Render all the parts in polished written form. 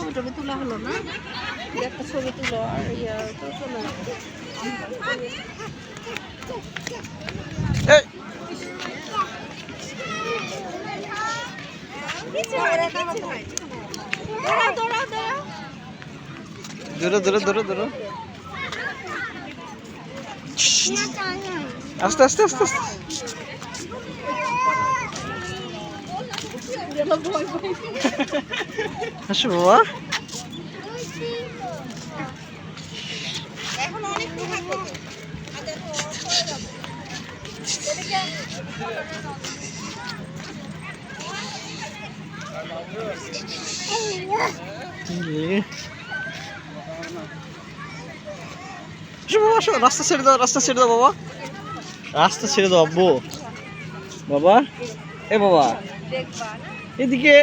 ছবি টবি তোলা হলো না, একটা ছবি তুলো আর ইয়া তো চলে দূরে দূরে দূরে দূরে আস্তে আস্তে আস্তে আস্তে আসো বাবা রাস্তা ছেড়ে দাও, রাস্তা ছেড়ে দাও বাবা, রাস্তা ছেড়ে দাও আব্বু। বাবা এ বাবা এদিকে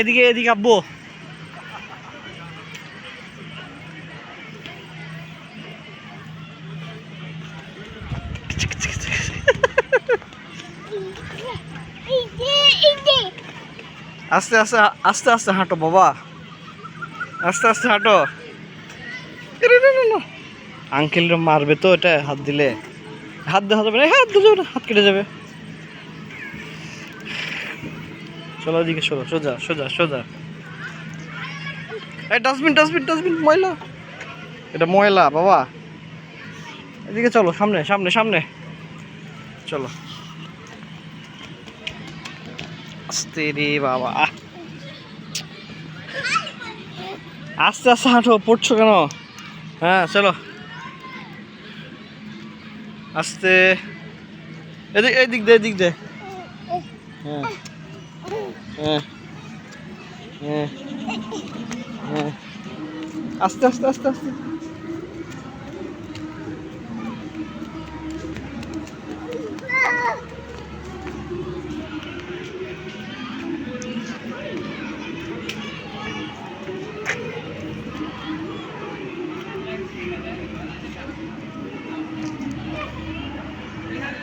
এদিকে এদিকে আব্বু আস্তে আস্তে আস্তে আস্তে হাঁটো বাবা, আস্তে আস্তে হাঁটো। আঙ্কেল মারবে তো, এটা হাত দিলে হাত দেওয়া যাবে না, হাত দেওয়া যাবে না, হাত কেটে যাবে। চলো ওদিকে, চলো সোজা সোজা সোজা। এই ডাস্টবিন ডাস্টবিন ডাস্টবিন, ময়লা, এটা ময়লা বাবা। এদিকে চলো, সামনে সামনে সামনে চলো। আস্তে রে বাবা, আস্তে আস্তে হাঁটো, পড়ছো কেন? হ্যাঁ চলো আস্তে, এদিক এদিক দে এদিক দে। হ্যাঁ হ্যাঁ হ্যাঁ হ্যাঁ আস্তে আস্তে আস্তে আস্তে।